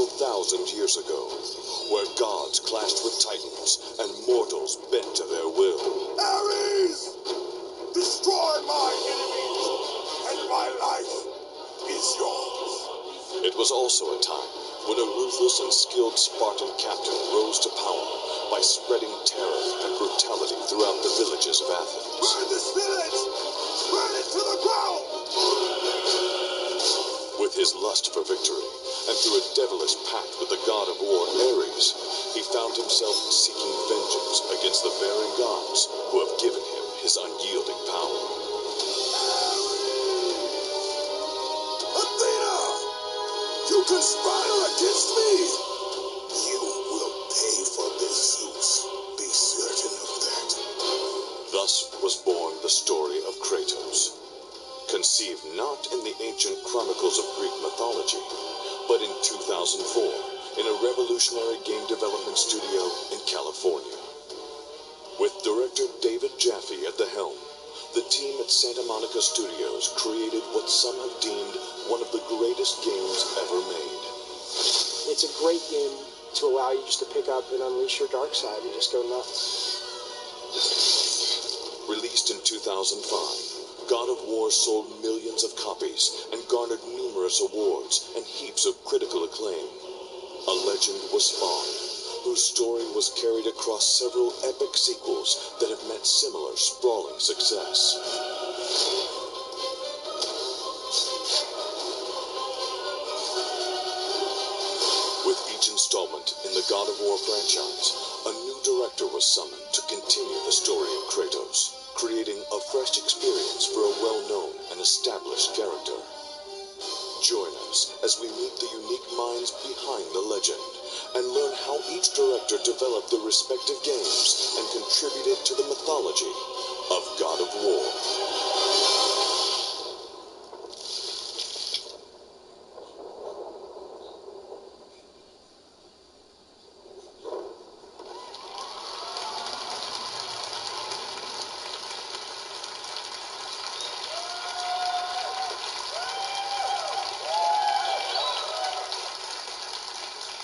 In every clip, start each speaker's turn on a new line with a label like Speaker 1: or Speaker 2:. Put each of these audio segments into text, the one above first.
Speaker 1: several thousand years ago, where gods clashed with titans and mortals bent to their will.
Speaker 2: Ares! Destroy my enemies, and my life is yours.
Speaker 1: It was also a time when a ruthless and skilled Spartan captain rose to power by spreading terror and brutality throughout the villages of Athens.
Speaker 2: Burn this village! Burn it to the ground!
Speaker 1: With his lust for victory, and through a devilish pact with the god of war, Ares, he found himself seeking vengeance against the very gods who have given him his unyielding power.
Speaker 2: Athena! You conspire against me! You will pay for this, Zeus. Be certain of that.
Speaker 1: Thus was born the story of Kratos. Conceived not in the ancient chronicles of Greek mythology, but in 2004 in a revolutionary game development studio in California. With director David Jaffe at the helm, the team at Santa Monica Studios created what some have deemed one of the greatest games ever made.
Speaker 3: It's a great game to allow you just to pick up and unleash your dark side and just go nuts.
Speaker 1: Released in 2005, God of War sold millions of copies and garnered numerous awards and heaps of critical acclaim. A legend was spawned, whose story was carried across several epic sequels that have met similar sprawling success. With each installment in the God of War franchise, a new director was summoned to continue the story of Kratos, creating a fresh experience for a well-known and established character. Join us as we meet the unique minds behind the legend and learn how each director developed their respective games and contributed to the mythology of God of War.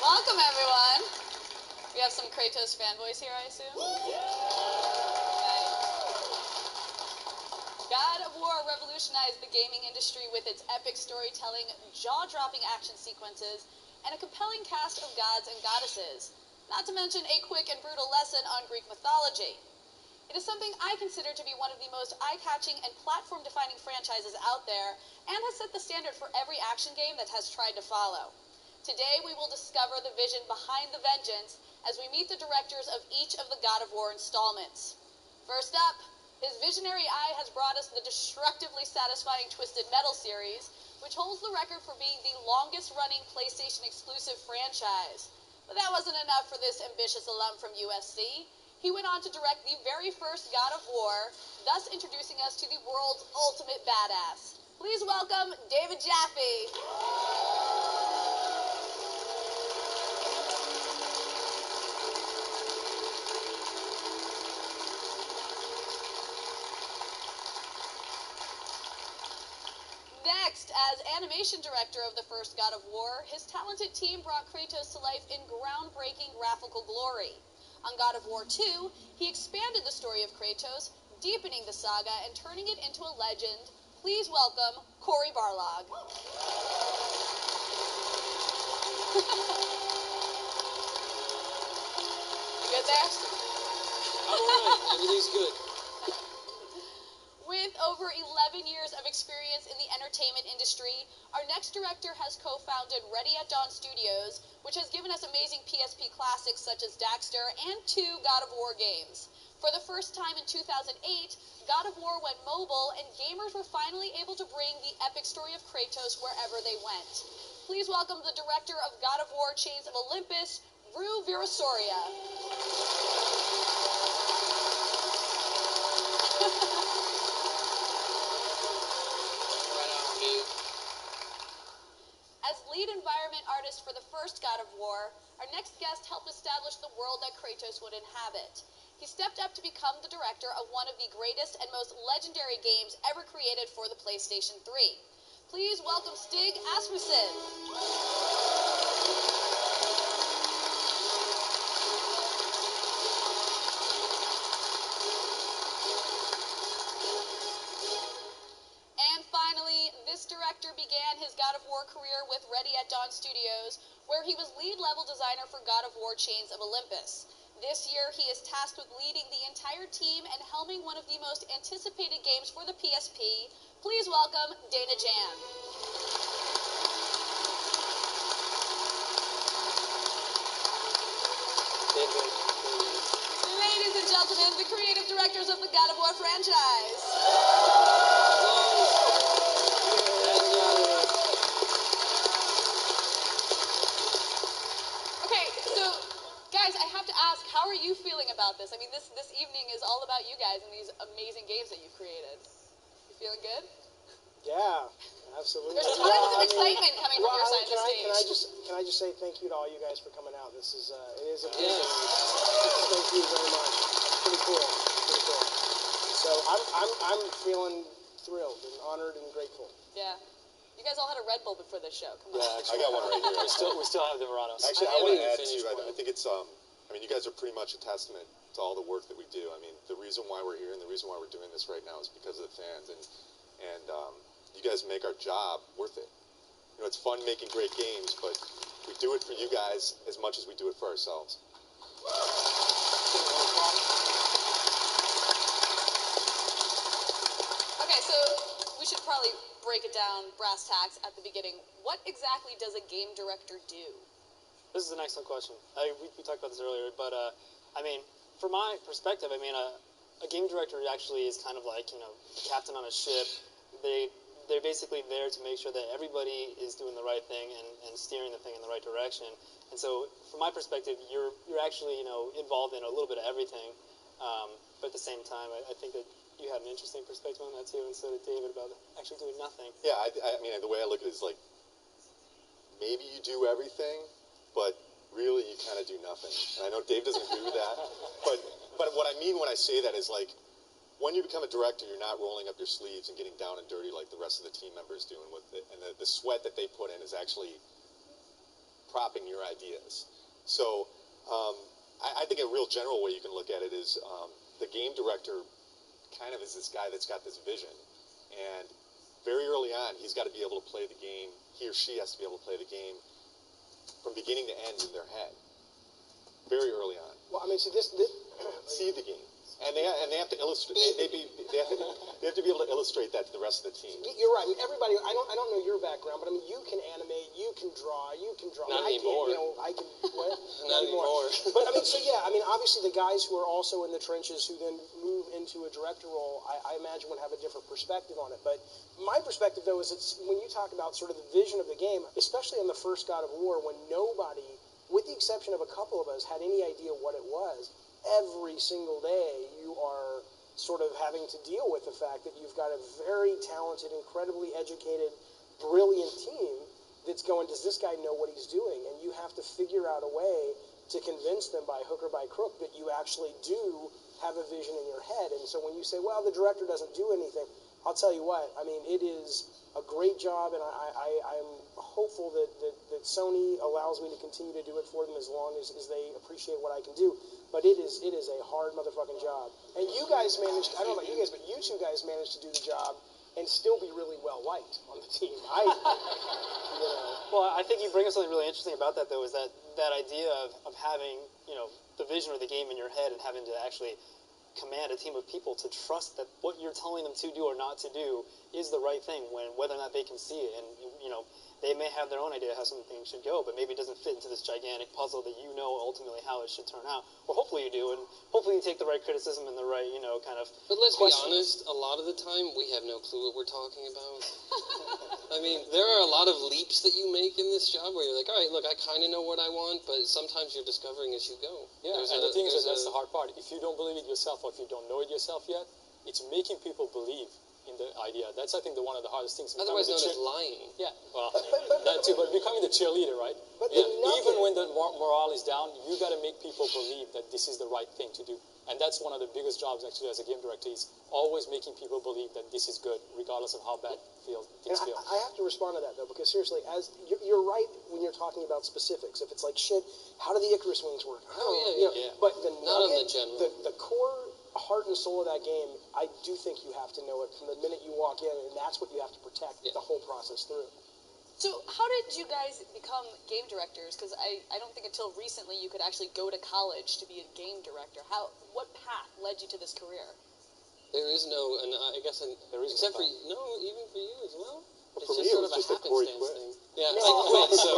Speaker 4: Welcome, everyone. We have some Kratos fanboys here, I assume. Nice. God of War revolutionized the gaming industry with its epic storytelling, jaw-dropping action sequences, and a compelling cast of gods and goddesses, not to mention a quick and brutal lesson on Greek mythology. It is something I consider to be one of the most eye-catching and platform-defining franchises out there, and has set the standard for every action game that has tried to follow. Today, we will discover the vision behind the vengeance as we meet the directors of each of the God of War installments. First up, his visionary eye has brought us the destructively satisfying Twisted Metal series, which holds the record for being the longest-running PlayStation-exclusive franchise. But that wasn't enough for this ambitious alum from USC. He went on to direct the very first God of War, thus introducing us to the world's ultimate badass. Please welcome David Jaffe. Next, as animation director of the first God of War, his talented team brought Kratos to life in groundbreaking graphical glory. On God of War 2, he expanded the story of Kratos, deepening the saga and turning it into a legend. Please welcome Cory Barlog. Good there?
Speaker 5: I'm alright. Everything's good.
Speaker 4: With over 11 years of experience in the entertainment industry, our next director has co-founded Ready at Dawn Studios, which has given us amazing PSP classics such as Daxter and 2 God of War games. For the first time in 2008, God of War went mobile, and gamers were finally able to bring the epic story of Kratos wherever they went. Please welcome the director of God of War Chains of Olympus, Rue Virasoria. As lead environment artist for the first God of War, our next guest helped establish the world that Kratos would inhabit. He stepped up to become the director of one of the greatest and most legendary games ever created for the PlayStation 3. Please welcome Stig Asmussen. Dawn Studios, where he was lead level designer for God of War Chains of Olympus. This year, he is tasked with leading the entire team and helming one of the most anticipated games for the PSP. Please welcome Dana Jan. Ladies and gentlemen, the creative directors of the God of War franchise. Okay, so guys, I have to ask, how are you feeling about this? I mean, this evening is all about you guys and these amazing games that you've created. You feeling good?
Speaker 3: Yeah, absolutely.
Speaker 4: There's tons of excitement coming from your side of the stage.
Speaker 3: Can I just say thank you to all you guys for coming out? This is it is a privilege. Thank you very much. Pretty cool. Pretty cool. So I'm feeling thrilled and honored and grateful.
Speaker 4: Yeah. You guys all had a Red Bull before this show. Come on.
Speaker 1: Yeah, I got one right here.
Speaker 6: We still have the Veranos.
Speaker 1: Actually, I want to add too. I think it's I mean, you guys are pretty much a testament to all the work that we do. I mean, the reason why we're here and the reason why we're doing this right now is because of the fans, and you guys make our job worth it. You know, it's fun making great games, but we do it for you guys as much as we do it for ourselves.
Speaker 4: Okay, so we should probably break it down brass tacks at the beginning. What exactly does a game director do?
Speaker 6: This is an excellent question. We talked about this earlier, but I mean, from my perspective, I mean, a game director actually is kind of like, you know, the captain on a ship. They're basically there to make sure that everybody is doing the right thing and steering the thing in the right direction. And so, from my perspective, you're actually, you know, involved in a little bit of everything. But at the same time, I think that you had an interesting perspective on that too, and so did David, about actually doing nothing.
Speaker 1: Yeah, I mean, the way I look at it is like, maybe you do everything, but really you kind of do nothing. And I know Dave doesn't agree with that, but what I mean when I say that is like, when you become a director, you're not rolling up your sleeves and getting down and dirty like the rest of the team members do, and the sweat that they put in is actually propping your ideas. So I think a real general way you can look at it is the game director kind of is this guy that's got this vision, and very early on, he's got to be able to play the game. He or she has to be able to play the game from beginning to end in their head. Very early on.
Speaker 3: Well, I mean, see
Speaker 1: see the game. And they have to illustrate. They have to be able to illustrate that to the rest of the team.
Speaker 3: You're right. I mean, everybody. I don't know your background, but I mean, you can animate, you can draw,
Speaker 6: Not anymore.
Speaker 3: I can. What?
Speaker 6: Not anymore.
Speaker 3: But I mean, so yeah. I mean, obviously, the guys who are also in the trenches who then move into a director role, I imagine would have a different perspective on it. But my perspective, though, is it's when you talk about sort of the vision of the game, especially in the first God of War, when nobody, with the exception of a couple of us, had any idea what it was. Every single day you are sort of having to deal with the fact that you've got a very talented, incredibly educated, brilliant team that's going, does this guy know what he's doing? And you have to figure out a way to convince them by hook or by crook that you actually do have a vision in your head. And so when you say, well, the director doesn't do anything, I'll tell you what, I mean, it is a great job, and I'm hopeful that Sony allows me to continue to do it for them as long as they appreciate what I can do. But it is a hard motherfucking job. And you guys managed, I don't know about you guys, but you two guys managed to do the job and still be really well liked on the team.
Speaker 6: Well, I think you bring up something really interesting about that, though, is that idea of having, you know, the vision of the game in your head and having to actually command a team of people to trust that what you're telling them to do or not to do is the right thing, whether or not they can see it. And, you know, they may have their own idea how something should go, but maybe it doesn't fit into this gigantic puzzle that you know ultimately how it should turn out. Or hopefully you do, and hopefully you take the right criticism and the right, you know, kind of
Speaker 5: But let's
Speaker 6: questions.
Speaker 5: be honest, a lot of the time we have no clue what we're talking about. I mean, there are a lot of leaps that you make in this job where you're like, all right, look, I kind of know what I want, but sometimes you're discovering as you go.
Speaker 7: Yeah, and the thing is that's the hard part. If you don't believe it yourself, or if you don't know it yourself yet, it's making people believe in the idea. That's, I think, one of the hardest things.
Speaker 5: Otherwise known as lying.
Speaker 7: Yeah, well, that too, but becoming the cheerleader, right?
Speaker 3: But
Speaker 7: yeah. Even when the morale is down, you got to make people believe that this is the right thing to do. And that's one of the biggest jobs, actually, as a game director, is always making people believe that this is good, regardless of how bad things feel.
Speaker 3: I have to respond to that, though, because seriously, as you're right when you're talking about specifics. If it's like, shit, how do the Icarus wings work?
Speaker 5: Yeah.
Speaker 3: But the
Speaker 5: Not on the
Speaker 3: nugget,
Speaker 5: general.
Speaker 3: the core heart and soul of that game, I do think you have to know it from the minute you walk in, and that's what you have to protect the whole process through.
Speaker 4: So how did you guys become game directors? Because I don't think until recently you could actually go to college to be a game director. What path led you to this career?
Speaker 5: There is no, and I guess,
Speaker 7: There is
Speaker 5: except
Speaker 7: no
Speaker 5: for, no, even for you as well. It's
Speaker 2: for
Speaker 5: just
Speaker 2: me, it
Speaker 5: sort
Speaker 2: was
Speaker 5: of a
Speaker 2: just that Corey
Speaker 5: happenstance
Speaker 2: quit.
Speaker 5: thing. Yeah, I quit, so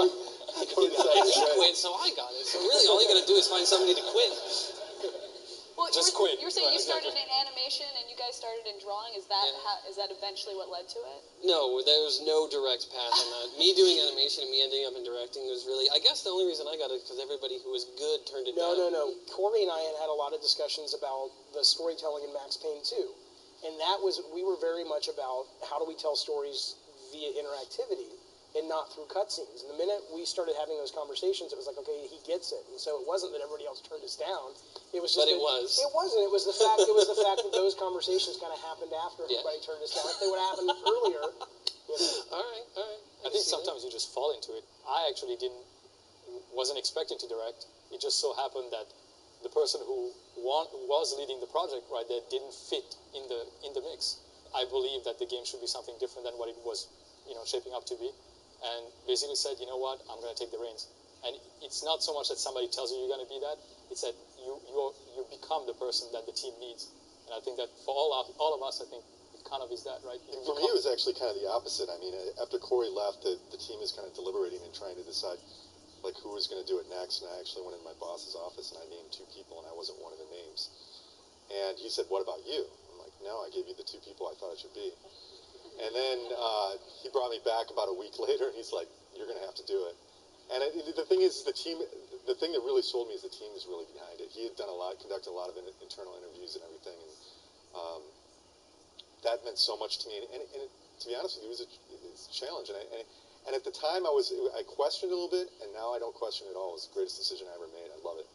Speaker 2: Corey decided to
Speaker 5: he
Speaker 2: quit.
Speaker 5: quit, so I got it. So really, all you got to do is find somebody to quit.
Speaker 4: Well,
Speaker 7: Just quit.
Speaker 4: You were saying
Speaker 7: Right,
Speaker 4: you started
Speaker 7: exactly.
Speaker 4: in animation and you guys started in drawing. Is that is that eventually what led to it?
Speaker 5: No, there was no direct path on that. Me doing animation and me ending up in directing was really, I guess the only reason I got it is because everybody who was good turned it down.
Speaker 3: No. Corey and I had a lot of discussions about the storytelling in Max Payne 2. And we were very much about how do we tell stories via interactivity and not through cutscenes. And the minute we started having those conversations, it was like, okay, he gets it. And so it wasn't that everybody else turned us down. It was just
Speaker 5: But it
Speaker 3: that,
Speaker 5: was.
Speaker 3: It wasn't. It was the fact. It was the fact that those conversations kind of happened after everybody turned us down. If they would have happened earlier, you know.
Speaker 5: All right.
Speaker 7: I think sometimes you just fall into it. I actually wasn't expecting to direct. It just so happened that the person who was leading the project right there didn't fit in the mix. I believe that the game should be something different than what it was, shaping up to be, and basically said, you know what, I'm going to take the reins. And it's not so much that somebody tells you you're going to be that; it's that you become the person that the team needs. And I think that for all of us, I think it kind of is that, right?
Speaker 2: For me, it was actually kind of the opposite. I mean, after Corey left, the team is kind of deliberating and trying to decide like who was going to do it next. And I actually went in my boss's office and I named 2 people, and I wasn't one of the names. And he said, "What about you?" I'm like, "No, I gave you the 2 people I thought it should be." And then he brought me back about a week later, and he's like, "You're going to have to do it." And the thing is, the team. The thing that really sold me is the team is really behind it. He had conducted a lot of internal interviews and everything, and that meant so much to me. And to be honest with you, it was a challenge. And at the time, I questioned a little bit, and now I don't question it at all. It was the greatest decision I ever made. I love it.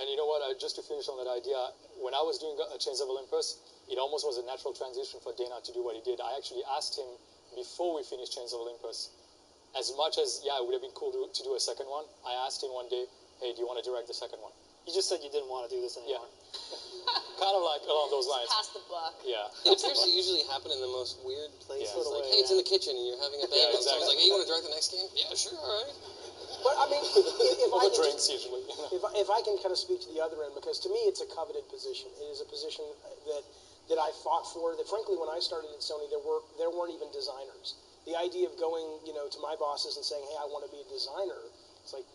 Speaker 7: And you know what? Just to finish on that idea, when I was doing Chains of Olympus, it almost was a natural transition for Dana to do what he did. I actually asked him before we finished Chains of Olympus, as much as, it would have been cool to do a second one, I asked him one day, hey, do you want to direct the second one?
Speaker 6: You just said you didn't want to do this anymore.
Speaker 7: Yeah. Kind of like along those lines.
Speaker 4: Pass the buck.
Speaker 7: Yeah.
Speaker 5: It appears to usually happen in the most weird places.
Speaker 7: Yeah.
Speaker 5: Like, hey, it's in the kitchen and you're having a bang, and someone's
Speaker 7: exactly.
Speaker 5: like, hey, you want to direct the next game? Yeah, sure, all right.
Speaker 3: But I mean, if I
Speaker 7: Over
Speaker 3: can
Speaker 7: drinks, usually.
Speaker 3: if I can kind of speak to the other end, because to me it's a coveted position. It is a position that I fought for. That frankly, when I started at Sony, there weren't even designers. The idea of going, to my bosses and saying, "Hey, I want to be a designer," it's like,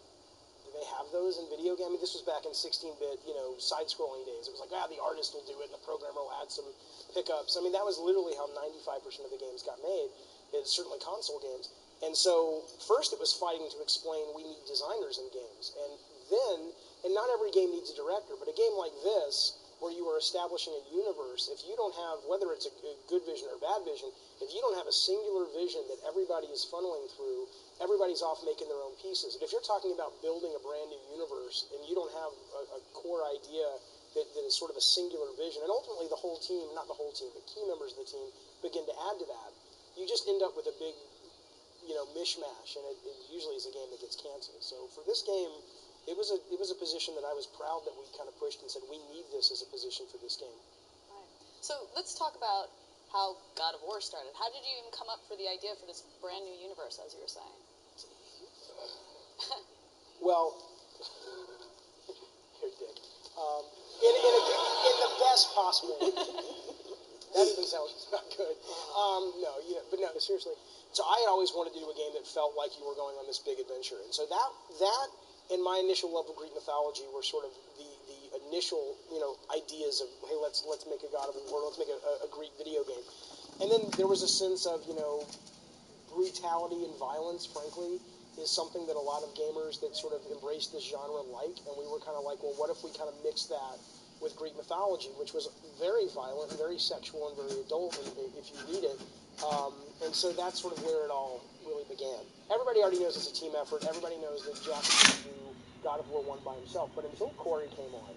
Speaker 3: do they have those in video game? I mean, this was back in 16-bit, side-scrolling days. It was like, the artist will do it, and the programmer will add some pickups. I mean, that was literally how 95% of the games got made. It's certainly console games. And so, first it was fighting to explain we need designers in games. And not every game needs a director, but a game like this, where you are establishing a universe, if you don't have, whether it's a good vision or bad vision, if you don't have a singular vision that everybody is funneling through, everybody's off making their own pieces. And if you're talking about building a brand new universe and you don't have a core idea that is sort of a singular vision, and ultimately the whole team, not the whole team, but key members of the team begin to add to that, you just end up with a big mishmash, and it usually is a game that gets canceled. So for this game, it was a position that I was proud that we kind of pushed and said we need this as a position for this game.
Speaker 4: Right. So let's talk about how God of War started. How did you even come up for the idea for this brand new universe, as you were saying?
Speaker 3: Well, here, Dick. In the best possible way. That even sounds not good. No, seriously. So I had always wanted to do a game that felt like you were going on this big adventure. And so that and my initial love of Greek mythology were sort of the initial, ideas of, hey, let's make a God of War, let's make a Greek video game. And then there was a sense of, brutality and violence, frankly, is something that a lot of gamers that sort of embrace this genre like. And we were kind of like, well, what if we kind of mix that with Greek mythology, which was very violent and very sexual and very adult if you read it. And so that's sort of where it all really began. Everybody already knows it's a team effort. Everybody knows that Jack couldn't do God of War 1 by himself. But until Corey came on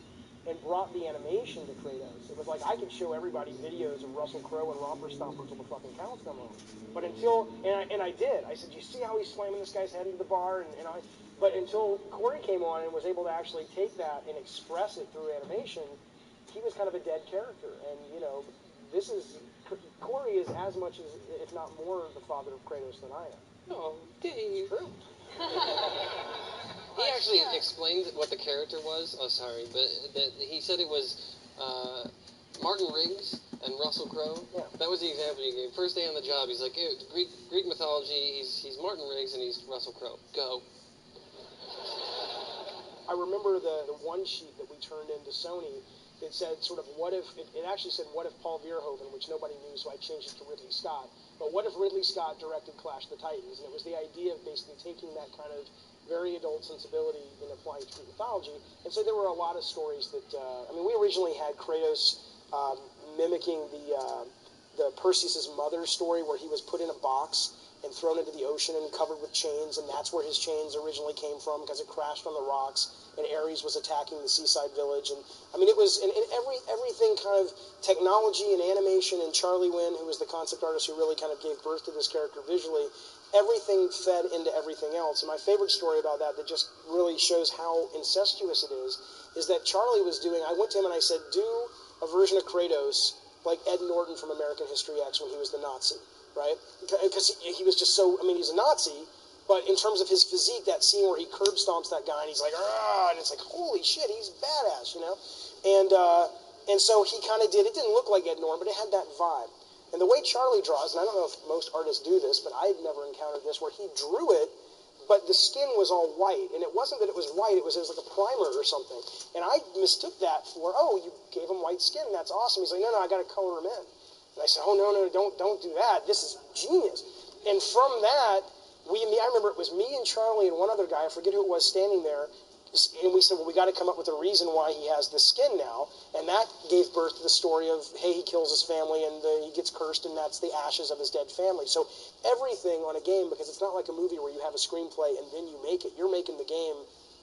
Speaker 3: and brought the animation to Kratos, it was like I could show everybody videos of Russell Crowe and Romper Stomper till the fucking cows come home. But and I did. I said, you see how he's slamming this guy's head into the bar? But until Corey came on and was able to actually take that and express it through animation, he was kind of a dead character. And, Corey is as much as, if not more, the father of Kratos than I am.
Speaker 5: Oh, Dave.
Speaker 3: True.
Speaker 5: He actually explained what the character was. Oh, sorry, but he said it was Martin Riggs and Russell Crowe.
Speaker 3: Yeah.
Speaker 5: That was the example he gave. First day on the job, he's like, hey, Greek mythology. He's Martin Riggs and he's Russell Crowe. Go.
Speaker 3: I remember the one sheet that we turned into Sony that said sort of what if, it actually said what if Paul Verhoeven, which nobody knew, so I changed it to Ridley Scott. But what if Ridley Scott directed Clash of the Titans? And it was the idea of basically taking that kind of very adult sensibility and applying it to Greek mythology. And so there were a lot of stories that, we originally had Kratos mimicking the Perseus' mother story where he was put in a box and thrown into the ocean and covered with chains, and that's where his chains originally came from because it crashed on the rocks, and Ares was attacking the seaside village. And it was and everything kind of technology and animation, and Charlie Wynn, who was the concept artist who really kind of gave birth to this character visually, everything fed into everything else. And my favorite story about that just really shows how incestuous it is that Charlie was doing, I went to him and I said, do a version of Kratos like Ed Norton from American History X when he was the Nazi. Right? Because he was just so, he's a Nazi, but in terms of his physique, that scene where he curb stomps that guy and he's like, and it's like, holy shit, he's badass, And so he kind of did, it didn't look like Ed Norton, but it had that vibe. And the way Charlie draws, and I don't know if most artists do this, but I've never encountered this, where he drew it, but the skin was all white. And it wasn't that it was white, it was like a primer or something. And I mistook that for, you gave him white skin, that's awesome. He's like, no, I got to color him in. And I said, no, don't do that. This is genius. And from that, I remember it was me and Charlie and one other guy, I forget who it was, standing there. And we said, well, we got to come up with a reason why he has this skin now. And that gave birth to the story of, hey, he kills his family and he gets cursed, and that's the ashes of his dead family. So everything on a game, because it's not like a movie where you have a screenplay and then you make it. You're making the game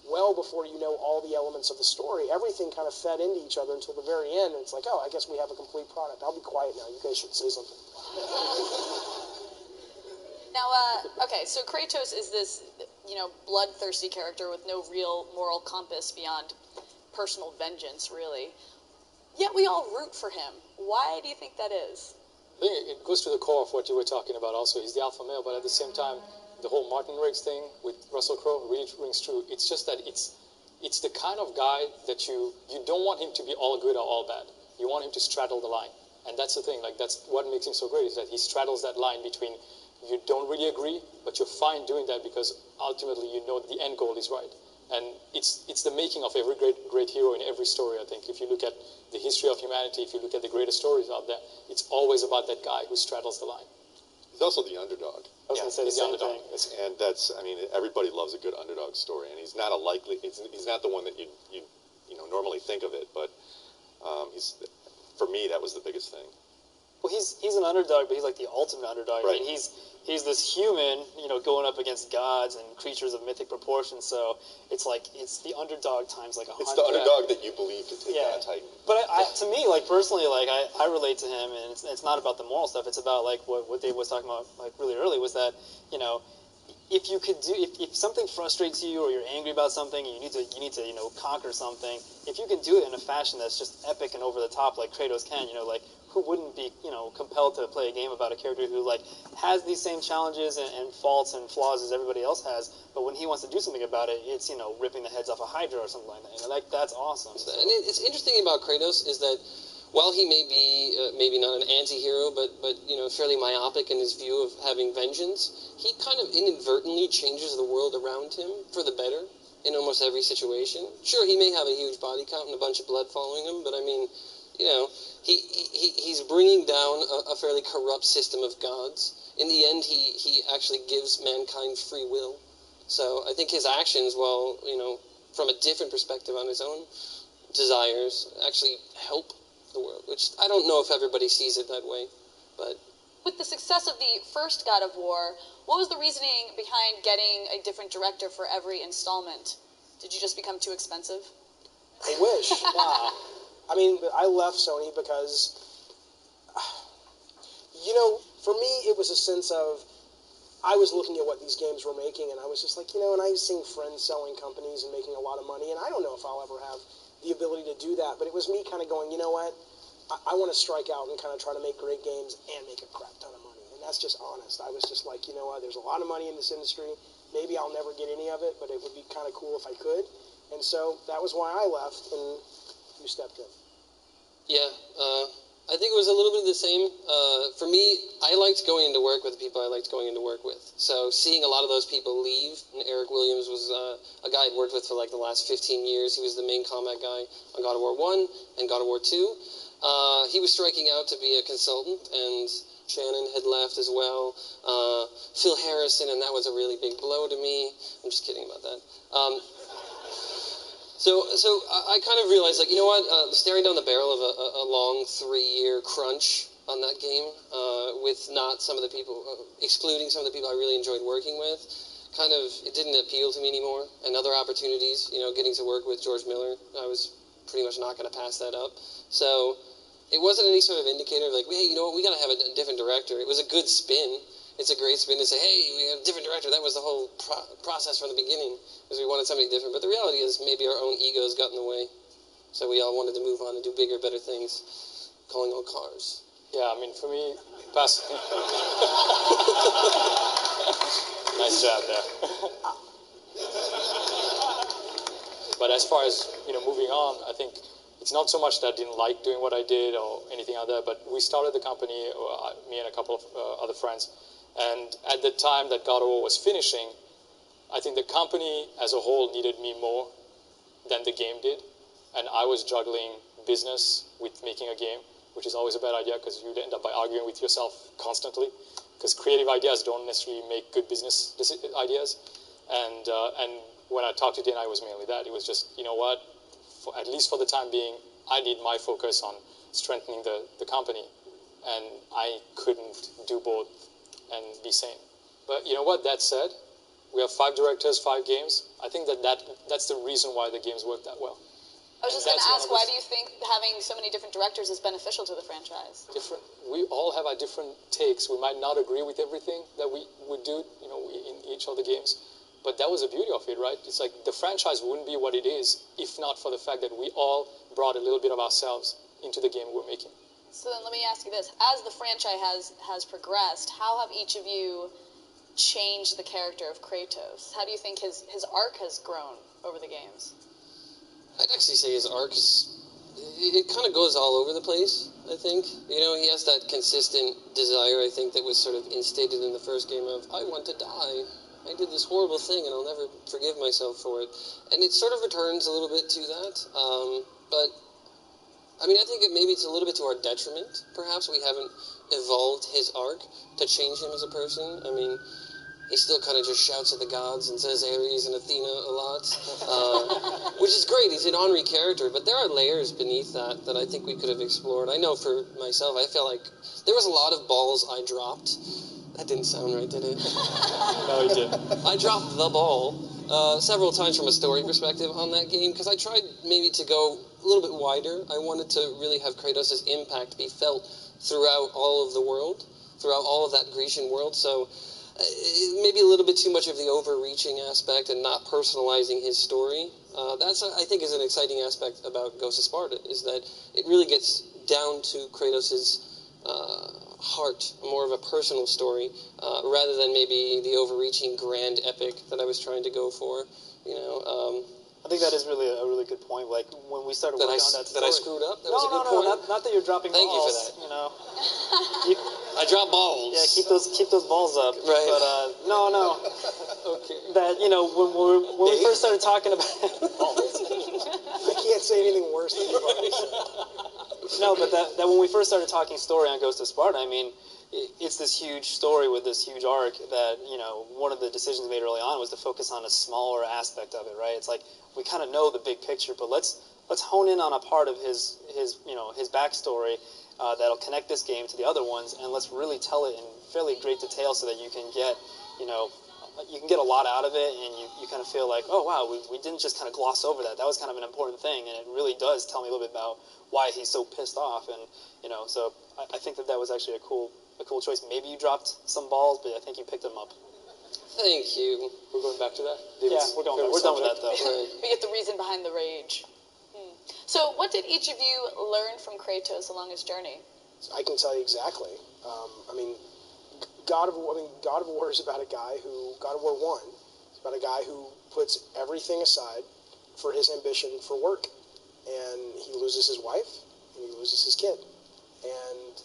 Speaker 3: well before you know all the elements of the story. Everything kind of fed into each other until the very end, and it's like, I guess we have a complete product. I'll be quiet now. You guys should say something.
Speaker 4: Now, okay, so Kratos is this, bloodthirsty character with no real moral compass beyond personal vengeance, really. Yet we all root for him. Why do you think that is?
Speaker 7: I think it goes to the core of what you were talking about also. He's the alpha male, but at the same time, the whole Martin Riggs thing with Russell Crowe really rings true. It's just that it's the kind of guy that you don't want him to be all good or all bad. You want him to straddle the line. And that's the thing, that's what makes him so great, is that he straddles that line between you don't really agree, but you're fine doing that because ultimately you know that the end goal is right. And it's the making of every great hero in every story, I think. If you look at the history of humanity, if you look at the greatest stories out there, it's always about that guy who straddles the line.
Speaker 2: He's also the underdog.
Speaker 7: I was going to say the same thing.
Speaker 2: And that's, everybody loves a good underdog story, and he's not he's not the one that you normally think of it, but for me, that was the biggest thing.
Speaker 6: Well, he's an underdog, but he's like the ultimate underdog.
Speaker 2: Right.
Speaker 6: I mean, he's this human, going up against gods and creatures of mythic proportions. So it's the underdog times like 100.
Speaker 2: It's the underdog that you believe to take down a Titan.
Speaker 6: But to me, personally, I relate to him, and it's not about the moral stuff. It's about what Dave was talking about really early was that if you could if something frustrates you or you're angry about something and you need to conquer something, if you can do it in a fashion that's just epic and over the top like Kratos can, who wouldn't be compelled to play a game about a character who has these same challenges and faults and flaws as everybody else has, but when he wants to do something about it, it's ripping the heads off a Hydra or something like that. That's awesome.
Speaker 5: And it's interesting about Kratos is that while he may be maybe not an anti-hero, but fairly myopic in his view of having vengeance, he kind of inadvertently changes the world around him for the better in almost every situation. Sure, he may have a huge body count and a bunch of blood following him, but he's bringing down a fairly corrupt system of gods. In the end, he actually gives mankind free will. So I think his actions, while from a different perspective on his own desires, actually help the world, which I don't know if everybody sees it that way, but...
Speaker 4: With the success of the first God of War, what was the reasoning behind getting a different director for every installment? Did you just become too expensive?
Speaker 3: I wish. I left Sony because, for me, it was a sense of, I was looking at what these games were making, and I was just like, and I was seeing friends selling companies and making a lot of money, and I don't know if I'll ever have the ability to do that, but it was me kind of going, you know what, I want to strike out and kind of try to make great games and make a crap ton of money. And and that's just honest. I was just like, you know what, there's a lot of money in this industry. Maybe I'll never get any of it, but it would be kind of cool if I could. And so that was why I left, and you stepped in.
Speaker 5: Yeah, I think it was a little bit of the same. For me, I liked going into work with the people I liked going into work with. So seeing a lot of those people leave, and Eric Williams was a guy I'd worked with for like the last 15 years. He was the main combat guy on God of War 1 and God of War 2. He was striking out to be a consultant, and Shannon had left as well. Phil Harrison, and that was a really big blow to me. I'm just kidding about that. So I kind of realized, like, you know what, staring down the barrel of a long 3-year crunch on that game with not some of the people, excluding some of the people I really enjoyed working with, kind of, it didn't appeal to me anymore. And other opportunities, you know, getting to work with George Miller, I was pretty much not going to pass that up. So it wasn't any sort of indicator of like, hey, you know what, we got to have a different director. It was a good spin. It's a great spin to say, hey, we have a different director. That was the whole process from the beginning, because we wanted somebody different. But the reality is maybe our own egos got in the way. So we all wanted to move on and do bigger, better things, calling all cars.
Speaker 7: Yeah, I mean, for me, nice job there. But as far as, you know, moving on, I think it's not so much that I didn't like doing what I did or anything like that, but we started the company, me and a couple of other friends, and at the time that God of War was finishing, I think the company as a whole needed me more than the game did, and I was juggling business with making a game, which is always a bad idea because you'd end up by arguing with yourself constantly, because creative ideas don't necessarily make good business ideas, and when I talked to Dan, it was mainly that. It was just, you know what, at least for the time being, I need my focus on strengthening the company, and I couldn't do both and be sane. But you know what, that said, we have 5 directors, 5 games. I think that's the reason why the games work that well.
Speaker 4: I was just going to ask, why do you think having so many different directors is beneficial to the franchise?
Speaker 7: We all have our different takes. We might not agree with everything that we would do, you know, in each of the games. But that was the beauty of it, right? It's like the franchise wouldn't be what it is if not for the fact that we all brought a little bit of ourselves into the game we're making.
Speaker 4: So then let me ask you this. As the franchise has progressed, how have each of you changed the character of Kratos? How do you think his arc has grown over the games?
Speaker 5: I'd actually say his arc it kind of goes all over the place, I think. You know, he has that consistent desire, I think, that was sort of instated in the first game of, I want to die. I did this horrible thing and I'll never forgive myself for it. And it sort of returns a little bit to that. But, I mean, I think maybe it's a little bit to our detriment, perhaps. We haven't evolved his arc to change him as a person. I mean, he still kind of just shouts at the gods and says Ares and Athena a lot, which is great. He's an honorary character, but there are layers beneath that I think we could have explored. I know for myself, I felt like there was a lot of balls I dropped. That didn't sound right, did it?
Speaker 7: No, it didn't.
Speaker 5: I dropped the ball several times from a story perspective on that game, because I tried maybe to go a little bit wider. I wanted to really have Kratos' impact be felt throughout all of the world, throughout all of that Grecian world, so maybe a little bit too much of the overreaching aspect and not personalizing his story. That's, I think, is an exciting aspect about Ghost of Sparta, is that it really gets down to Kratos' heart, more of a personal story, rather than maybe the overreaching grand epic that I was trying to go for. You know,
Speaker 6: I think that is really a really good point. Like when we started working on that story,
Speaker 5: that I screwed up. That was a good point.
Speaker 6: Not that you're dropping
Speaker 5: Thank
Speaker 6: balls.
Speaker 5: you for that.
Speaker 6: You know,
Speaker 5: I drop balls.
Speaker 6: yeah, keep those balls up.
Speaker 5: Right.
Speaker 6: But no.
Speaker 5: Okay.
Speaker 6: That, you know, when we first started talking about
Speaker 3: I can't say anything worse than you've already said.
Speaker 6: No, but that when we first started talking story on Ghost of Sparta, I mean, it's this huge story with this huge arc that, you know, one of the decisions made early on was to focus on a smaller aspect of it, right? It's like we kind of know the big picture, but let's hone in on a part of his backstory that'll connect this game to the other ones, and let's really tell it in fairly great detail so that you can get, you know, you can get a lot out of it, and you kind of feel like, oh wow, we didn't just kind of gloss over that. That was kind of an important thing, and it really does tell me a little bit about why he's so pissed off, and you know, so I think that was actually a cool choice. Maybe you dropped some balls, but I think you picked them up.
Speaker 5: Thank you.
Speaker 7: We're going back to that?
Speaker 6: Yeah, we're done with that though.
Speaker 4: We get the reason behind the rage. So what did each of you learn from Kratos along his journey?
Speaker 3: I can tell you exactly. I mean, God of War is about a guy who, God of War 1, is about a guy who puts everything aside for his ambition for work. And he loses his wife, and he loses his kid. And,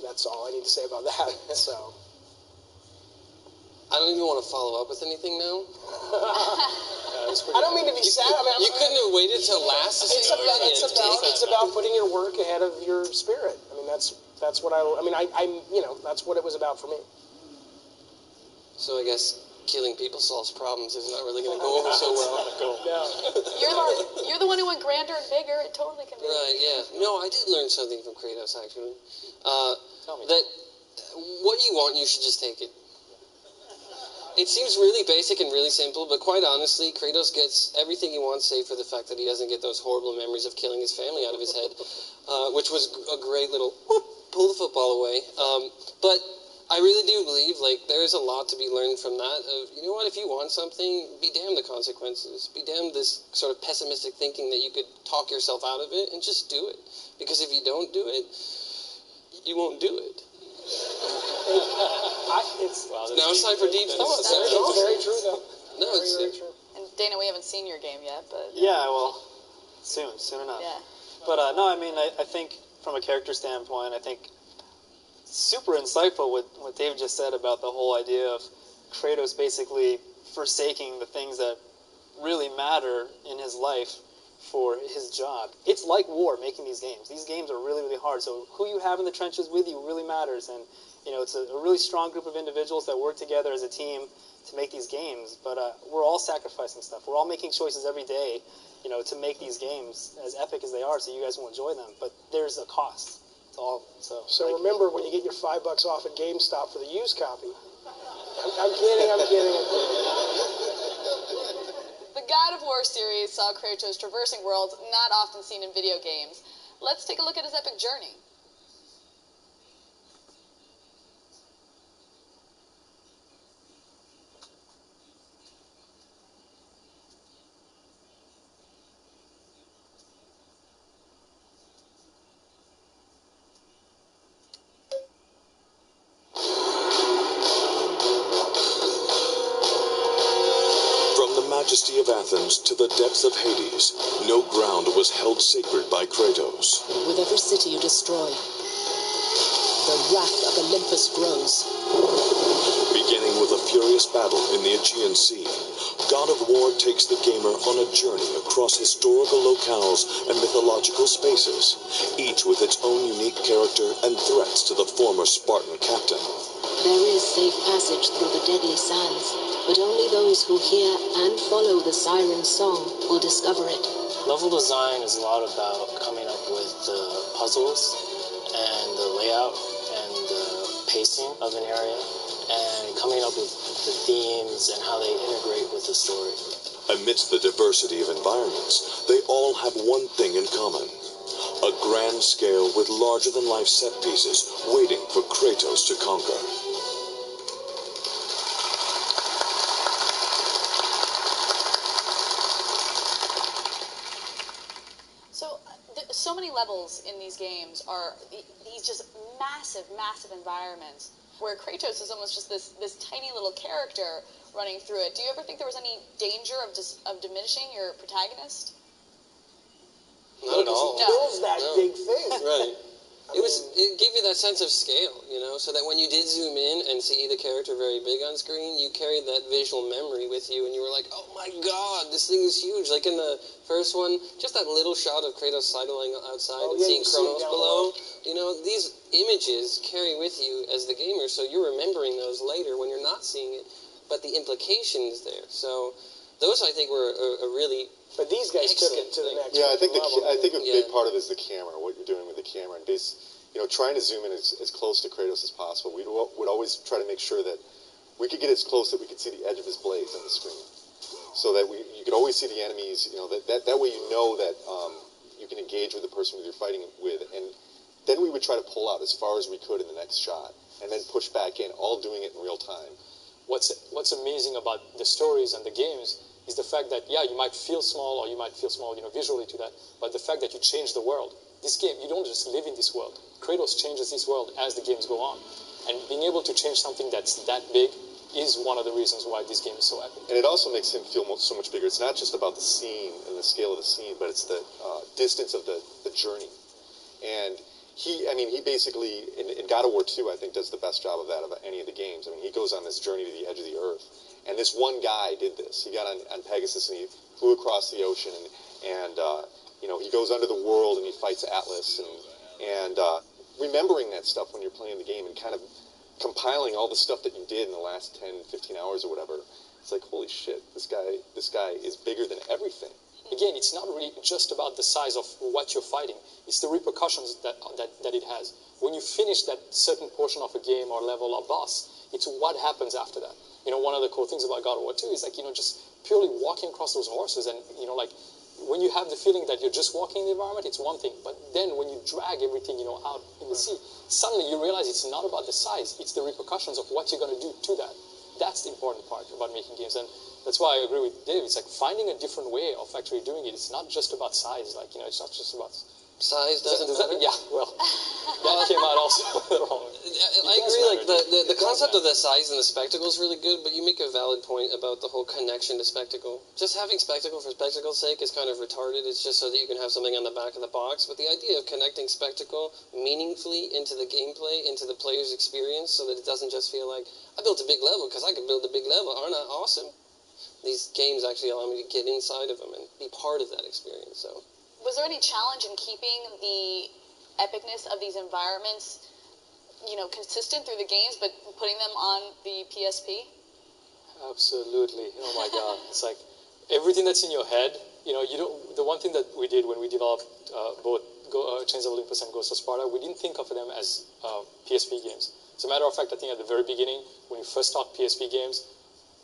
Speaker 3: that's all I need to say about that. So,
Speaker 5: I don't even want to follow up with anything now.
Speaker 3: I don't mean to be sad.
Speaker 5: You couldn't have waited till last to say
Speaker 3: it's about putting your work ahead of your spirit. I mean, that's what that's what it was about for me.
Speaker 5: So I guess killing people solves problems is not really going to go over so well.
Speaker 3: No.
Speaker 4: You're the one who went grander and bigger. It totally can be.
Speaker 5: Right, yeah. No, I did learn something from Kratos, actually.
Speaker 7: Tell me.
Speaker 5: That what you want, you should just take it. It seems really basic and really simple, but quite honestly, Kratos gets everything he wants, save for the fact that he doesn't get those horrible memories of killing his family out of his head, which was a great little whoop, pull the football away. But I really do believe, there is a lot to be learned from that. You know what, if you want something, be damned the consequences. Be damned this sort of pessimistic thinking that you could talk yourself out of it, and just do it. Because if you don't do it, you won't do it. Now it's time for deep thoughts.
Speaker 3: It's very true, though.
Speaker 5: No, it's
Speaker 3: very true.
Speaker 4: And Dana, we haven't seen your game yet, but
Speaker 6: Yeah, well, soon enough.
Speaker 4: yeah.
Speaker 6: But no, I mean, I think from a character standpoint, I think super insightful what Dave just said about the whole idea of Kratos basically forsaking the things that really matter in his life for his job. It's like war, making these games. These games are really, really hard. So who you have in the trenches with you really matters. And, it's a really strong group of individuals that work together as a team to make these games. But we're all sacrificing stuff. We're all making choices every day, to make these games as epic as they are so you guys will enjoy them. But there's a cost to all of it.
Speaker 3: So remember, when you get your $5 off at GameStop for the used copy. I'm kidding.
Speaker 4: The God of War series saw Kratos traversing worlds not often seen in video games. Let's take a look at his epic journey.
Speaker 1: Majesty of Athens to the depths of Hades, no ground was held sacred by Kratos.
Speaker 8: With every city you destroy, the wrath of Olympus grows.
Speaker 1: Beginning with a furious battle in the Aegean Sea, God of War takes the gamer on a journey across historical locales and mythological spaces, each with its own unique character and threats to the former Spartan captain.
Speaker 8: There is safe passage through the deadly sands, but only those who hear and follow the siren's song will discover it.
Speaker 9: Level design is a lot about coming up with the puzzles and the layout and the pacing of an area and coming up with the themes and how they integrate with the story.
Speaker 1: Amidst the diversity of environments, they all have one thing in common: a grand scale with larger-than-life set pieces waiting for Kratos to conquer.
Speaker 4: So many levels in these games are these just massive environments where Kratos is almost just this tiny little character running through it. Do you ever think there was any danger of diminishing your protagonist?
Speaker 5: Not at all.
Speaker 3: He kills that big thing.
Speaker 5: Right. It gave you that sense of scale, so that when you did zoom in and see the character very big on screen, you carried that visual memory with you, and you were like, oh my god, this thing is huge. Like in the first one, just that little shot of Kratos sidling outside and seeing Kronos below, these images carry with you as the gamer, so you're remembering those later when you're not seeing it, but the implication is there. So those, I think, were a really...
Speaker 3: But these guys took it to the next
Speaker 2: level. I think a big
Speaker 5: Yeah.
Speaker 2: part of it is the camera, what you're doing with the camera, and trying to zoom in as close to Kratos as possible. We would always try to make sure that we could get as close that we could see the edge of his blades on the screen, so that you could always see the enemies. That way that you can engage with the person you're fighting with, and then we would try to pull out as far as we could in the next shot, and then push back in, all doing it in real time.
Speaker 7: What's amazing about the stories and the games is the fact that, you might feel small, or you might feel small, visually to that, but the fact that you change the world. This game, you don't just live in this world. Kratos changes this world as the games go on. And being able to change something that's that big is one of the reasons why this game is so epic.
Speaker 2: And it also makes him feel so much bigger. It's not just about the scene and the scale of the scene, but it's the distance of the journey. And he basically, in God of War 2, I think, does the best job of that of any of the games. I mean, he goes on this journey to the edge of the earth. And this one guy did this. He got on Pegasus and he flew across the ocean. And he goes under the world and he fights Atlas. And remembering that stuff when you're playing the game and kind of compiling all the stuff that you did in the last 10, 15 hours or whatever, it's like, holy shit, this guy is bigger than everything.
Speaker 7: Again, it's not really just about the size of what you're fighting. It's the repercussions that it has. When you finish that certain portion of a game or level or boss, it's what happens after that. One of the cool things about God of War 2 is just purely walking across those horses and, when you have the feeling that you're just walking in the environment, it's one thing. But then when you drag everything, out in the sea, suddenly you realize it's not about the size. It's the repercussions of what you're going to do to that. That's the important part about making games. And that's why I agree with Dave. It's like finding a different way of actually doing it. It's not just about size. It's not just about...
Speaker 5: Size doesn't matter?
Speaker 7: Yeah, well, that came out also wrong.
Speaker 5: I agree, the concept of the size and the spectacle is really good, but you make a valid point about the whole connection to spectacle. Just having spectacle for spectacle's sake is kind of retarded. It's just so that you can have something on the back of the box. But the idea of connecting spectacle meaningfully into the gameplay, into the player's experience, so that it doesn't just feel like, I built a big level because I can build a big level. Aren't I awesome? These games actually allow me to get inside of them and be part of that experience, so...
Speaker 4: Was there any challenge in keeping the epicness of these environments, consistent through the games, but putting them on the PSP?
Speaker 7: Absolutely. Oh my God. It's like everything that's in your head, the one thing that we did when we developed both Chains of Olympus and Ghost of Sparta, we didn't think of them as PSP games. As a matter of fact, I think at the very beginning, when you first start PSP games,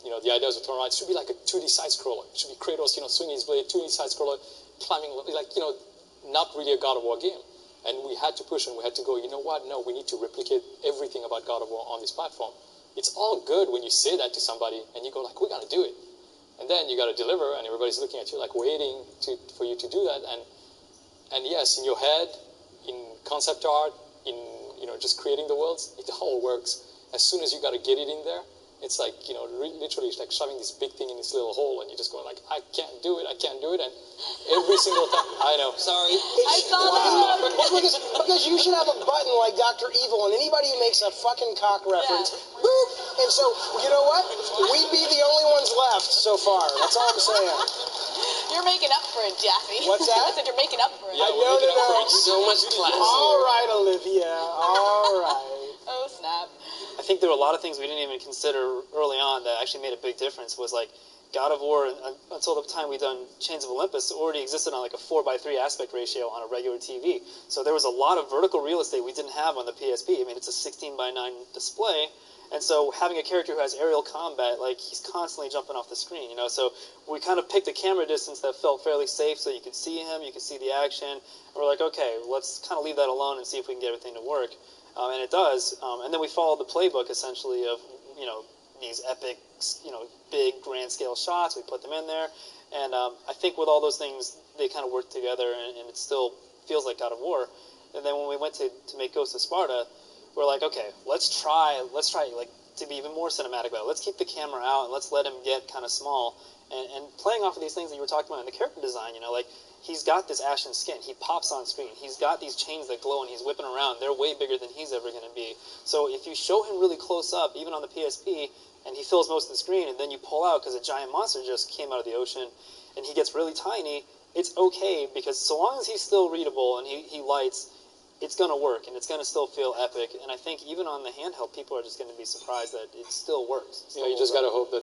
Speaker 7: the idea was to turn around, it should be like a 2D side-scroller. It should be Kratos, swinging his blade, 2D side-scroller, climbing, not really a God of War game. And we had to push and we had to go, you know what, no, we need to replicate everything about God of War on this platform. It's all good when you say that to somebody and you go like, we got to do it. And then you got to deliver and everybody's looking at you like waiting for you to do that. And yes, in your head, in concept art, in, just creating the worlds, it all works. As soon as you got to get it in there, it's like, literally it's like shoving this big thing in this little hole and you're just going like, I can't do it. And every single time, I know, sorry.
Speaker 4: I saw that.
Speaker 3: Because you should have a button like Dr. Evil, and anybody who makes a fucking cock reference, boop. And so, you know what? We'd be the only ones left so far. That's all I'm saying.
Speaker 4: You're making up for it, Jaffe.
Speaker 3: What's that?
Speaker 4: I said you're making up for it.
Speaker 3: Yeah, no.
Speaker 5: So much class.
Speaker 3: All right, Olivia. All right.
Speaker 4: Oh, snap.
Speaker 6: I think there were a lot of things we didn't even consider early on that actually made a big difference. Was like God of War, until the time we'd done Chains of Olympus, already existed on like a 4:3 aspect ratio on a regular TV. So there was a lot of vertical real estate we didn't have on the PSP. I mean, it's a 16:9 display. And so having a character who has aerial combat, like he's constantly jumping off the screen, So we kind of picked a camera distance that felt fairly safe so you could see him, you could see the action. And we're like, okay, let's kind of leave that alone and see if we can get everything to work. And it does. And then we followed the playbook, essentially, of, these epic, big grand scale shots. We put them in there. And I think with all those things, they kind of work together and it still feels like God of War. And then when we went to make Ghost of Sparta, we're like, okay, let's try like to be even more cinematic about it. Let's keep the camera out and let's let him get kind of small. And playing off of these things that you were talking about in the character design, he's got this ashen skin. He pops on screen. He's got these chains that glow and he's whipping around. They're way bigger than he's ever going to be. So if you show him really close up, even on the PSP, and he fills most of the screen, and then you pull out because a giant monster just came out of the ocean, and he gets really tiny, it's okay because so long as he's still readable and he lights, it's going to work and it's going to still feel epic. And I think even on the handheld, people are just going to be surprised that it still works.
Speaker 7: You just got to hope that